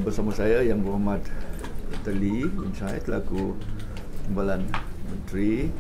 Bersama saya Yang Berhormat Dr. Lee Boon Chye selaku Timbalan Menteri,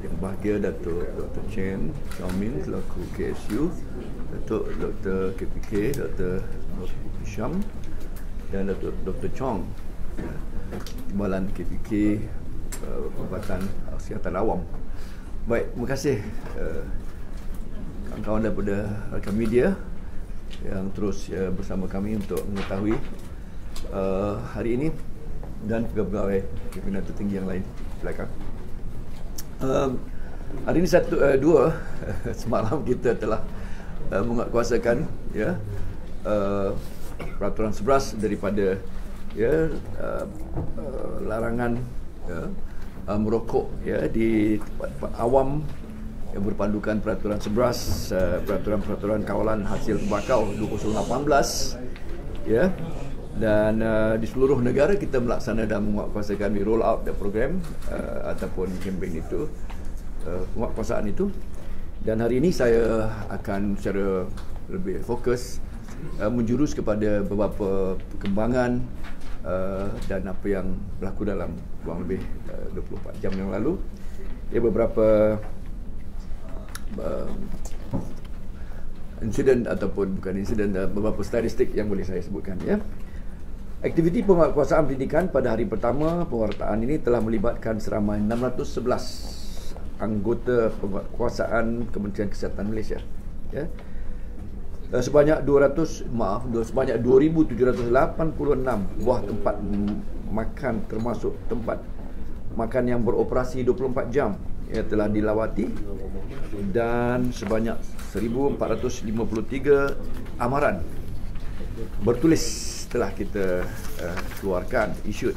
Yang Bahagia Datuk Dr. Chen Xiaomin selaku KSU, Datuk Dr. KPK Dr. Hisham dan Datuk Dr. Chong, Timbalan KPK Perubatan Kesihatan Awam. Baik, terima kasih kawan-kawan daripada rakan media yang terus bersama kami untuk mengetahui hari ini dan pegawai pimpinan tertinggi yang lain belakang. Hari ini dua semalam kita telah menguatkuasakan peraturan 11 daripada larangan merokok di tempat-tempat awam yang berpandukan peraturan 11 peraturan kawalan hasil tembakau 2018 dan di seluruh negara kita melaksanakan dan menguatkuasakan roll out the program ataupun kempen itu, penguatkuasaan itu. Dan hari ini saya akan secara lebih fokus menjurus kepada beberapa perkembangan dan apa yang berlaku dalam kurang lebih 24 jam yang lalu. Beberapa insiden ataupun bukan insiden, beberapa statistik yang boleh saya sebutkan. Aktiviti penguatkuasaan pendidikan pada hari pertama pewartaan ini telah melibatkan seramai 611 anggota penguatkuasaan Kementerian Kesihatan Malaysia. Sebanyak 2,786 buah tempat makan termasuk tempat makan yang beroperasi 24 jam telah dilawati dan sebanyak 1,453 amaran bertulis telah kita keluarkan, issued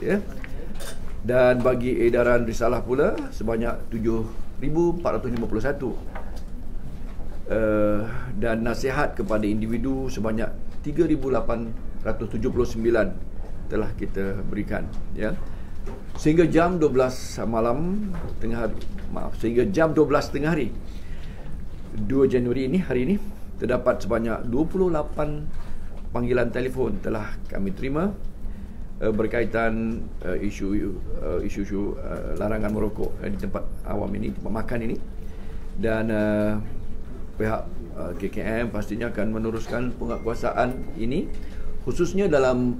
dan bagi edaran risalah pula sebanyak 7,451 dan nasihat kepada individu sebanyak 3,879 telah kita berikan sehingga jam 12 malam sehingga jam 12 tengah hari 2 Januari ini, hari ini terdapat sebanyak 28 panggilan telefon telah kami terima berkaitan isu larangan merokok di tempat awam ini, tempat makan ini, dan pihak KKM pastinya akan meneruskan penguatkuasaan ini khususnya dalam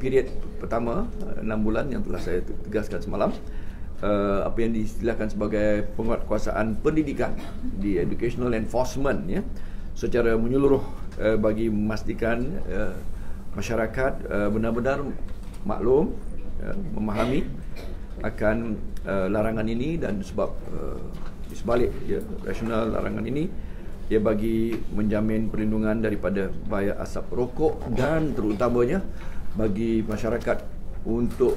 period pertama 6 bulan yang telah saya tegaskan semalam, apa yang diistilahkan sebagai penguatkuasaan pendidikan di educational enforcement secara menyeluruh bagi memastikan masyarakat benar-benar maklum, memahami akan larangan ini dan sebab di sebalik rasional larangan ini bagi menjamin perlindungan daripada bahaya asap rokok dan terutamanya bagi masyarakat untuk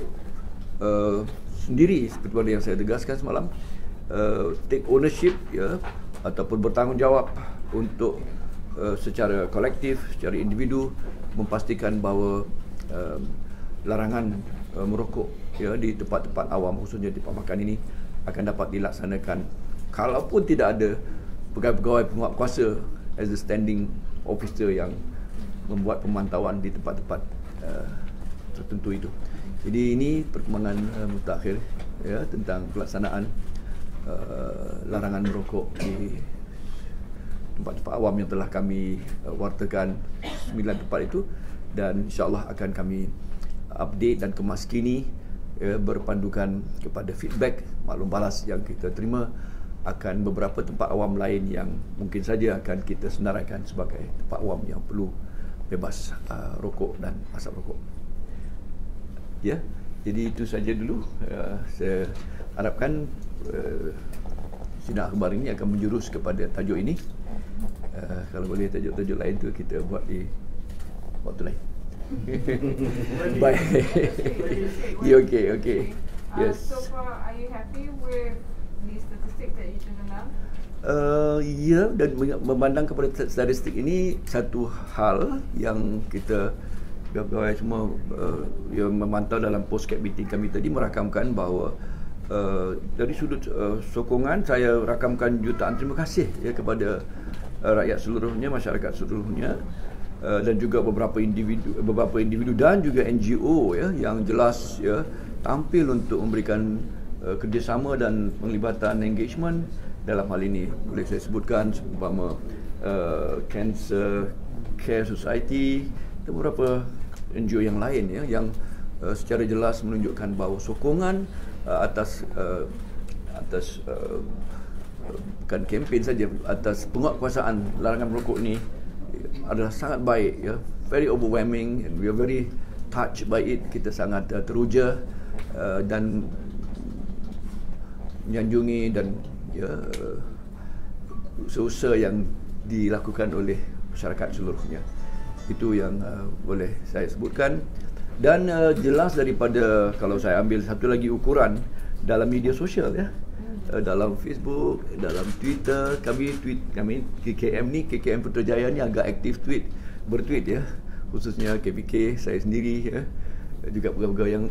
sendiri seperti mana yang saya tegaskan semalam, take ownership ataupun bertanggungjawab untuk secara kolektif, secara individu memastikan bahawa larangan merokok di tempat-tempat awam khususnya di tempat makan ini akan dapat dilaksanakan kalaupun tidak ada pegawai-pegawai penguatkuasa as a standing officer yang membuat pemantauan di tempat-tempat tertentu itu. Jadi ini perkembangan mutakhir tentang pelaksanaan larangan merokok di tempat-tempat awam yang telah kami wartakan 9 tempat itu, dan insya-Allah akan kami update dan kemaskini berpandukan kepada feedback maklum balas yang kita terima akan beberapa tempat awam lain yang mungkin saja akan kita senaraikan sebagai tempat awam yang perlu bebas rokok dan asap rokok. Jadi itu saja dulu. Saya harapkan sidang akhbar ini akan menjurus kepada tajuk ini. Kalau boleh tajuk-tajuk lain tu kita buat di waktu lain. Baik. Okay. Yes. So far, are you happy with the statistics that you turned around? Dan memandang kepada statistik ini satu hal yang kita pegawai semua yang memantau dalam postcard meeting kami tadi merakamkan bahawa dari sudut sokongan saya rakamkan jutaan terima kasih kepada rakyat seluruhnya, masyarakat seluruhnya dan juga beberapa individu dan juga NGO ya yang jelas ya tampil untuk memberikan kerjasama dan penglibatan engagement dalam hal ini. Boleh saya sebutkan umpama Cancer Care Society dan beberapa NGO yang lain ya yang secara jelas menunjukkan bahawa sokongan atas bukan kempen saja, atas penguatkuasaan larangan merokok ini adalah sangat baik ya, very overwhelming and we are very touched by it. Kita sangat teruja dan menyanjungi dan ya usaha yang dilakukan oleh masyarakat seluruhnya. Itu yang boleh saya sebutkan. Dan jelas daripada, kalau saya ambil satu lagi ukuran dalam media sosial ya, dalam Facebook, dalam Twitter, kami KKM Putrajaya ni agak aktif bertweet ya, khususnya KPK, saya sendiri ya, juga pegawai yang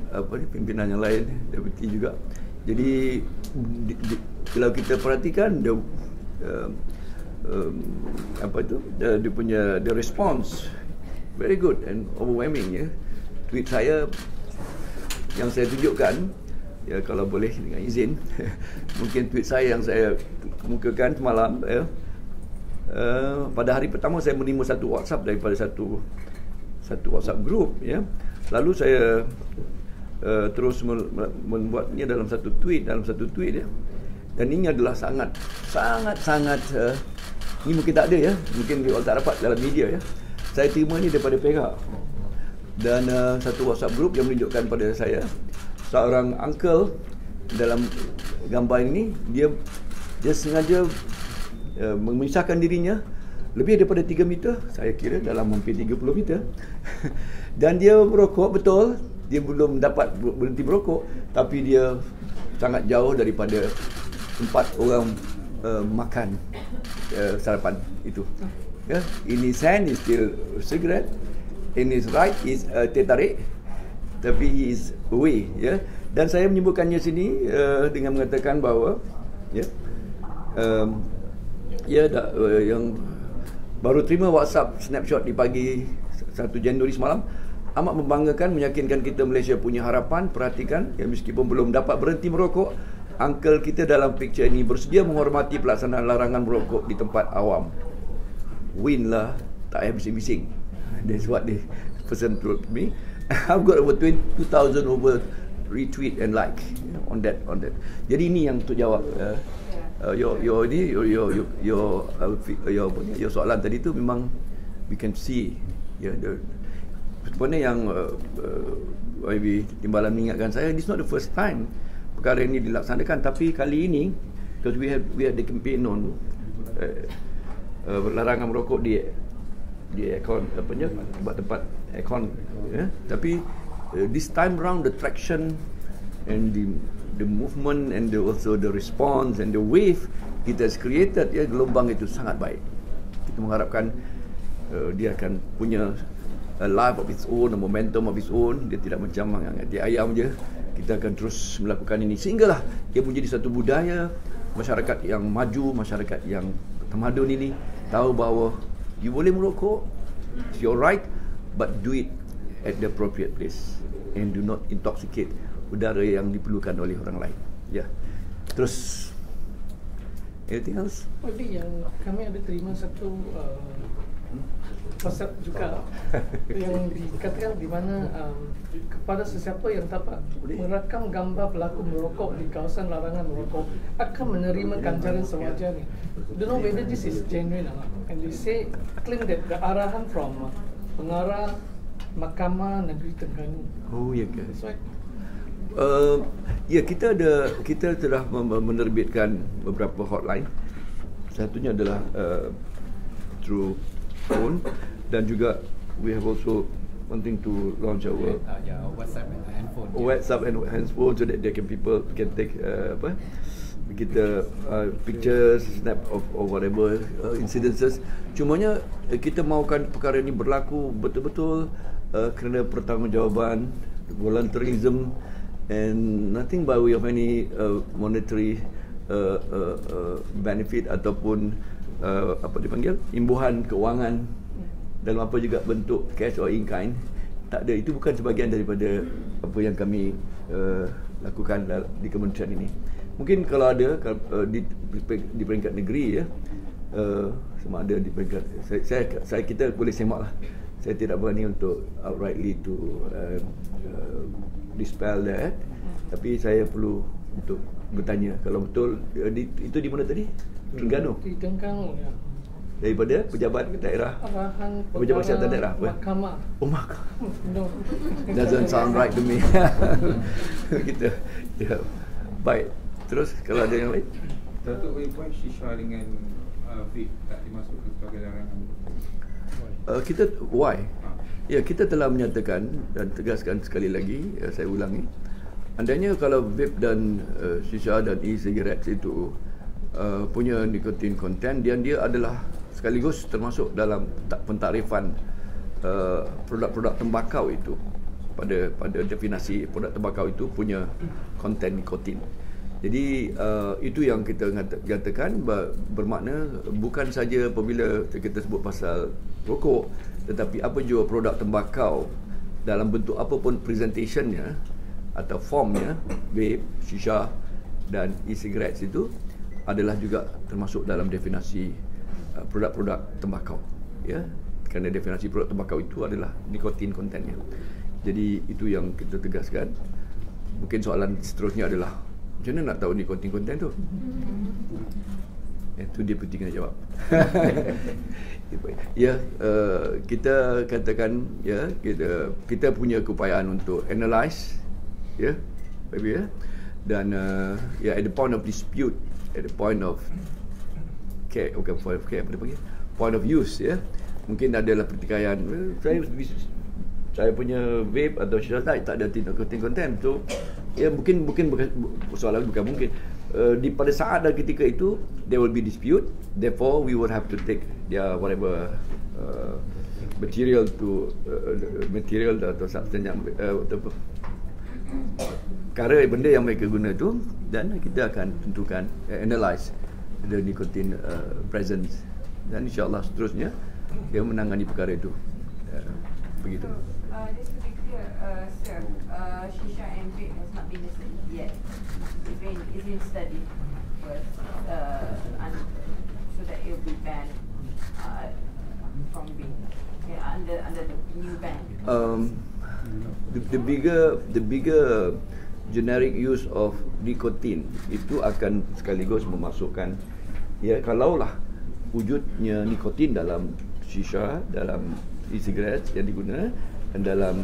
pimpinan yang lain, deputi juga. Jadi kalau kita perhatikan dia punya the response very good and overwhelming ya. Tweet saya yang saya tunjukkan ya, kalau boleh dengan izin mungkin tweet saya yang saya kemukakan semalam ya, pada hari pertama saya menerima satu WhatsApp daripada satu WhatsApp group ya, lalu saya terus membuatnya dalam satu tweet ya, dan ini adalah sangat ini mungkin tak ada ya, mungkin dia tak dapat dalam media ya, saya terima ni daripada Perak, dan satu WhatsApp group yang menunjukkan pada saya seorang uncle dalam gambar ini, dia sengaja memisahkan dirinya lebih daripada 3 meter, saya kira dalam hampir 30 meter dan dia merokok betul, dia belum dapat berhenti merokok, tapi dia sangat jauh daripada tempat orang makan sarapan itu ya. In his hand is still cigarette, in his right is teh tarik, tapi he is away ya. Dan saya menyebutkannya sini dengan mengatakan bahawa ya yang baru terima WhatsApp snapshot di pagi 1 Januari semalam amat membanggakan, meyakinkan kita Malaysia punya harapan. Perhatikan ya, meskipun belum dapat berhenti merokok, uncle kita dalam picture ini bersedia menghormati pelaksanaan larangan merokok di tempat awam. Win lah, tak payah bising-bising. That's what the person told me. I've got over 2,000 over retweet and like on that. Jadi ini yang untuk jawab your soalan tadi tu, memang we can see ya, sebenarnya yang YB Timbalan mengingatkan saya, this not the first time perkara ini dilaksanakan, tapi kali ini because we had the campaign on larangan merokok di aircon tempat aircon ya. Tapi this time round the traction and the movement and also the response and the wave it has created ya, gelombang itu sangat baik. Kita mengharapkan dia akan punya a life of its own, a momentum of its own. Dia tidak macam hati ayam je. Kita akan terus melakukan ini sehinggalah dia menjadi satu budaya masyarakat yang maju, masyarakat yang tamadun ini tahu bahawa you boleh merokok, it's your right, but do it at the appropriate place and do not intoxicate udara yang diperlukan oleh orang lain. Ya. Terus anything else? Jadi yang kami ada terima satu WhatsApp juga yang dikatakan di mana kepada sesiapa yang dapat merakam gambar pelaku merokok di kawasan larangan merokok akan menerima ganjaran sewajarnya. Don't know whether this is genuine or not. And they say claim that the arahan from pengarah Mahkamah Negeri Terengganu. Oh ya ke? That's right. Ya, kita telah menerbitkan beberapa hotline. Satunya adalah through phone, dan juga we have also wanting to launch our WhatsApp and handphone. WhatsApp and handphone so that people can take kita pictures, snap of whatever incidences. Cumanya kita mahukan perkara ini berlaku betul-betul kerana pertanggungjawaban, volunteerism, and nothing by way of any monetary benefit ataupun apa dipanggil imbuhan keuangan dalam apa juga bentuk cash or in kind, tak ada. Itu bukan sebahagian daripada apa yang kami lakukan di kementerian ini. Mungkin kalau ada di peringkat negeri, ya, sama ada di peringkat saya kita boleh semak lah. Saya tidak berani untuk outrightly to dispel that, tapi saya perlu untuk bertanya kalau betul itu di mana tadi? Terengganu. Di Terengganu, ya. Daripada pejabat daerah, Arahan pejabat kesihatan daerah apa? Mahkamah. Oh, mahkamah. No. Doesn't sound right to me. Kita, ya. Baik. Terus kalau ada yang lain? Datuk bagi poin shisha dengan vape tak dimasukkan sebagai larangan. Kita why? Ya, kita telah menyatakan dan tegaskan sekali lagi, saya ulangi. Andainya kalau vape dan shisha dan e-cigarettes itu punya nikotin content, dan dia adalah sekaligus termasuk dalam pentarifan produk-produk tembakau itu, pada definisi produk tembakau itu punya konten nikotin. Jadi itu yang kita katakan, bermakna bukan saja apabila kita sebut pasal rokok, tetapi apa jua produk tembakau dalam bentuk apapun presentationnya atau formnya, vape, shisha dan e-cigarettes itu adalah juga termasuk dalam definisi produk-produk tembakau, ya, kerana definisi produk tembakau itu adalah nikotin kontennya. Jadi itu yang kita tegaskan. Mungkin soalan seterusnya adalah macam mana nak tahu nikotin konten tu? Itu dia penting nak jawab. Ya, kita katakan, ya, kita punya keupayaan untuk analyse, ya, baby, ya, dan ya, at the point of dispute, at the point of care, point of use, ya, mungkin adalah pertikaian. Saya punya vape atau shisha tak ada nikotin content, so ya mungkin soalan bukan mungkin. Pada saat dan ketika itu there will be dispute, therefore we would have to take their whatever material atau substance yang perkara benda yang mereka guna tu, dan kita akan tentukan analyse the nicotine presence, dan insyaAllah seterusnya dia menangani perkara itu. Begitu. Just to be clear, sir, shisha and vape has not been listed yet. It's been studied first, so that it will be banned from being under the new ban. The bigger generic use of nicotine itu akan sekaligus memasukkan, ya, kalaulah wujudnya nikotin dalam shisha, dalam e-cigarettes yang diguna, dan dalam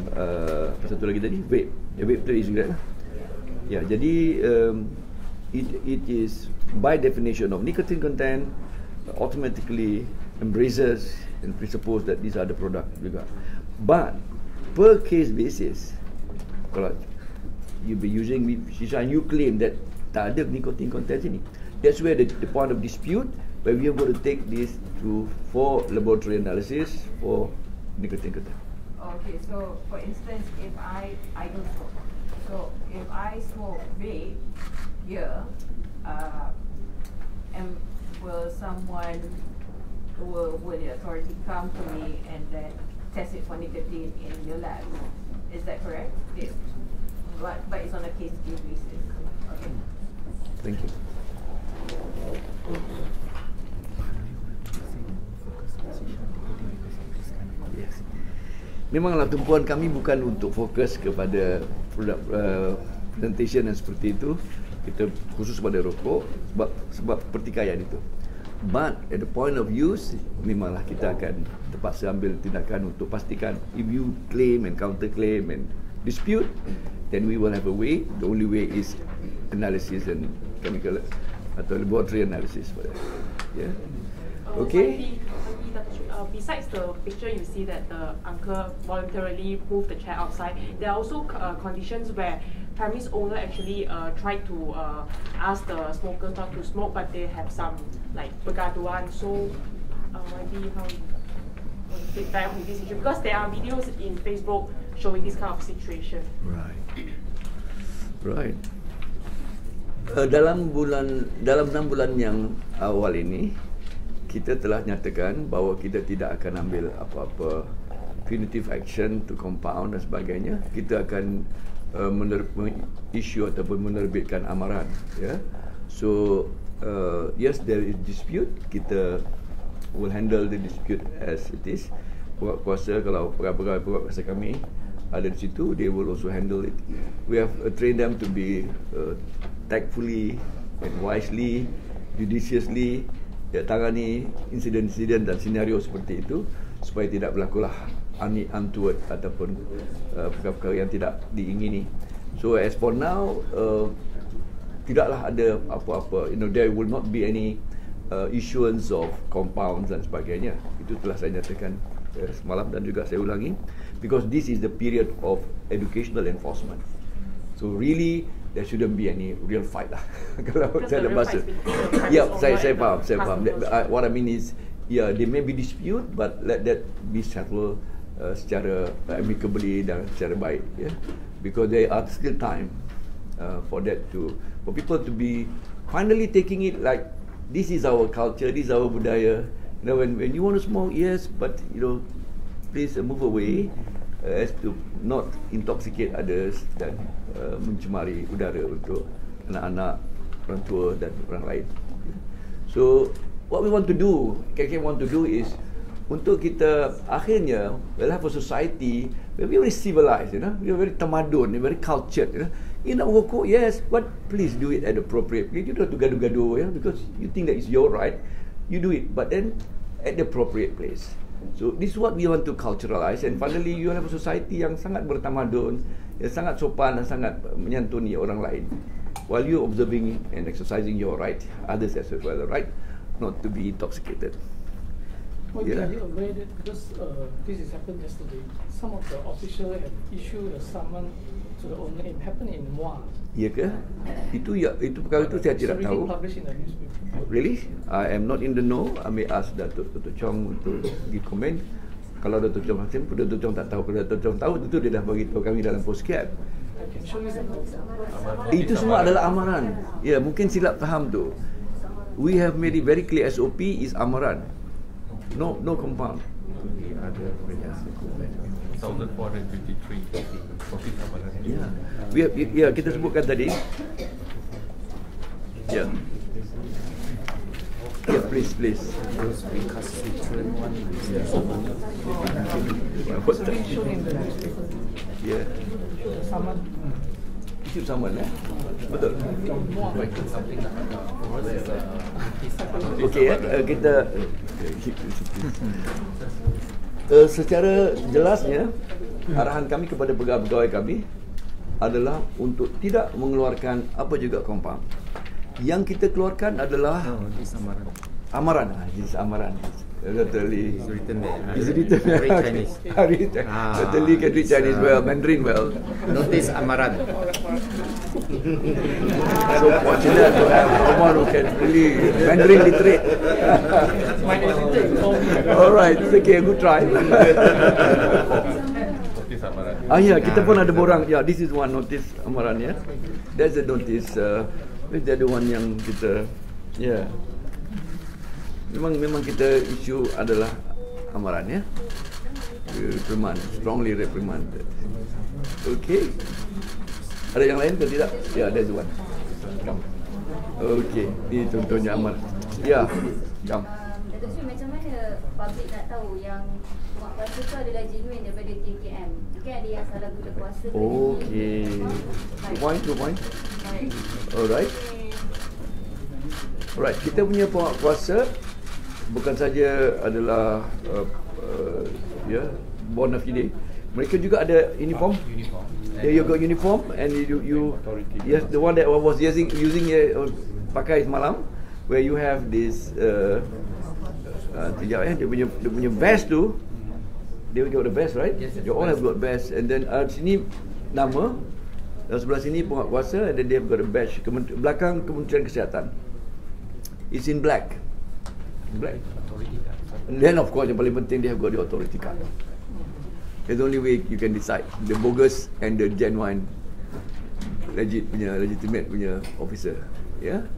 satu lagi tadi vape. Ya, vape tu e-cigarette lah. Ya, jadi it is by definition of nicotine content automatically embraces and presuppose that these are the product juga. But per case basis, kalau you be using shisha and you claim that tak ada nicotine content sini, that's where the point of dispute, where we are going to take this for laboratory analysis for nicotine content. Okay, so for instance, if I don't smoke, so if I smoke vape here, and will the authority come to me and then test it for nicotine in your lab? Is that correct? Yes. But it's on a case-to-case basis. Okay. Thank you. Yes. Memanglah tumpuan kami bukan untuk fokus kepada produk presentation yang seperti itu. Kita khusus pada rokok sebab pertikaian itu. But at the point of use, memanglah kita akan terpaksa ambil tindakan untuk pastikan. If you claim and counter claim and dispute, then we will have a way. The only way is analysis and chemical atau laboratory analysis. Yeah. Okay. Besides the picture, you see that the uncle voluntarily moved the chair outside. There are also conditions where premise owner actually tried to ask the smokers not to smoke, but they have some like pergaduan. So maybe how feedback with this issue, because there are videos in Facebook showing this kind of situation. Right. Dalam 6 bulan yang awal ini, kita telah nyatakan bahawa kita tidak akan ambil apa-apa punitive action to compound dan sebagainya. Kita akan isu ataupun menerbitkan amaran, ya. So yes, there is dispute. Kita will handle the dispute as it is. Pegawai kuasa, kalau pegawai kuasa kami ada di situ, they will also handle it. We have trained them to be tactfully and wisely, judiciously tangani insiden-insiden dan senario seperti itu supaya tidak berlakulah untoward ataupun perkara-perkara yang tidak diingini. So as for now, tidaklah ada apa-apa, there will not be any issuance of compounds dan sebagainya. Itu telah saya nyatakan semalam dan juga saya ulangi, because this is the period of educational enforcement. So really there shouldn't be any real fight lah. Kalau saya ada bahasa. Ya, saya faham. What I mean is, yeah, there may be dispute, but let that be settled secara amicably dan secara baik, ya. Because there are still time for people to be finally taking it like this is our culture, this is our budaya. You know, when you want to smoke, yes, but please move away as to not intoxicate others dan mencemari udara untuk anak-anak, orang tua dan orang lain. So what we want to do, KK want to do is untuk kita akhirnya we'll have a society where we are very civilized, we are very tamadun, very cultured, You nak rokok, yes, but please do it at appropriate place. You don't have to gaduh-gaduh, because you think that it's your right, you do it, but then at the appropriate place. So this is what we want to culturalize, and finally you have a society yang sangat bertamadun, yang sangat sopan dan sangat menyantuni orang lain, while you observing and exercising your right, others as well the right not to be intoxicated. Well, are you aware that because this has happened yesterday, some of the officials have issued a summon to the owner. It happened in Muar. Ya ke? Itu perkara itu saya tidak tahu. Really? I am not in the know. I may ask Datuk Chong untuk di komen. Kalau Datuk Chong macam pun Datuk Chong tak tahu. Kalau Datuk Chong tahu, tentu dia dah beritahu kami dalam postcard. Itu semua adalah amaran. Ya, mungkin silap faham tu. We have made it very clear, SOP is amaran. No compound. Ada variasi 1453 kopi amaran. Ya, kita sebutkan tadi. Ya. Ya, please. Those recalcitrant one. Ya. Summon. Itu sama lah. Betul. Okey, kita secara jelasnya arahan kami kepada pegawai kami adalah untuk tidak mengeluarkan apa juga compound. Yang kita keluarkan adalah amaran. Jenis amaran. Totally. It's written there. It's written there. Very Chinese. Totally can read Chinese well, Mandarin well. Notice amaran. So fortunate to have someone who can really Mandarin literate. Alright, it's okay, good try. Notice amaran. Ya, kita pun ada borang. Ya, this is one notice amaran, ya. There's a notice. With the other one yang kita, ya. Memang kita isu adalah amaran, ya. Reprimand, strongly reprimanded. Okay. Ada yang lain ke tidak? Ya, there's one. Come. Okay, ini contohnya amaran. Ya, come. Datuk Sri, macam mana public nak tahu yang kuasa tu adalah genuine daripada KKM? Mungkin ada yang salah guna kuasa. Okay. Two point. Alright. Alright, kita punya kuasa bukan saja adalah bona fide. Mereka juga ada uniform. You got uniform and you yes, the one that I was using pakai semalam, where you have this dia punya vest tu. They got the best, right? Yes, you all have got best, and then sini nama, dan sebelah sini penguatkuasa, and then they have got a badge. Belakang Kementerian Kesihatan. It's in black. And then of course yang paling penting, they have got the authority card. There's the only way you can decide the bogus and the genuine, legitimate punya officer. Yeah.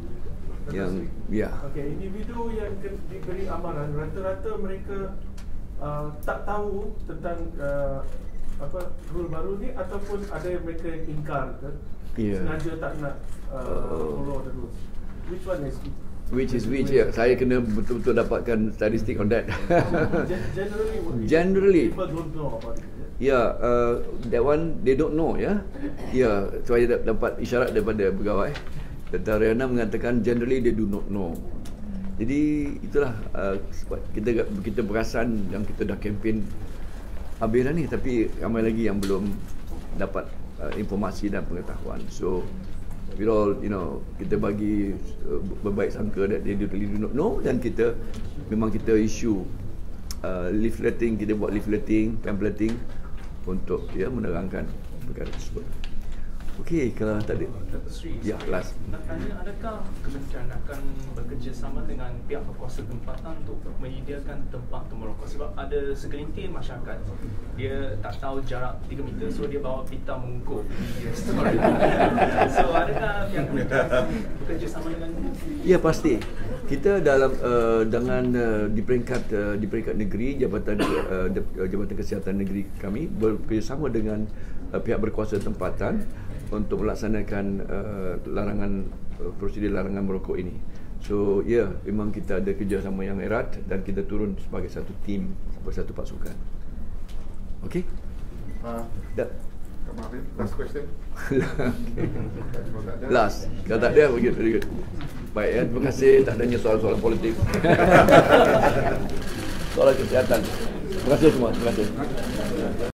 yang ya. Okey, individu yang diberi amaran rata-rata mereka tak tahu tentang rule baru ni ataupun ada mereka yang ingkar ke? Sengaja tak nak follow the rules. Which one is Which ya. Saya kena betul-betul dapatkan statistik on that. Generally people don't know about it. that one they don't know ya. Saya dapat isyarat daripada pegawai. Dr. Riana mengatakan generally they do not know. Jadi itulah sebab kita perasan yang kita dah kempen habis dah ni, tapi ramai lagi yang belum dapat informasi dan pengetahuan. So we all kita bagi berbaik sangka that they really do not know, dan kita issue leafleting, kita buat leafleting, pampleting untuk menerangkan perkara tersebut. Okey, kalau tak ada. Ya, last. Nak tanya, adakah kementerian akan bekerjasama dengan pihak berkuasa tempatan untuk menyediakan tempat untuk merokok? Sebab ada segelintir masyarakat, dia tak tahu jarak 3 meter, so dia bawa pita mengukur di restoran. So adakah pihak kementerian bekerjasama dengan? Ya, pasti. Kita dengan di peringkat negeri, Jabatan Kesihatan Negeri kami bekerjasama dengan pihak berkuasa tempatan untuk melaksanakan prosedur larangan merokok ini. So memang kita ada kerjasama yang erat dan kita turun sebagai satu tim, sebagai satu pasukan. Okey? Last question. Last. Kalau tak ada, very good. Baik, terima kasih. Tak adanya soalan-soalan politik. Soalan kesihatan. Terima kasih semua. Terima kasih.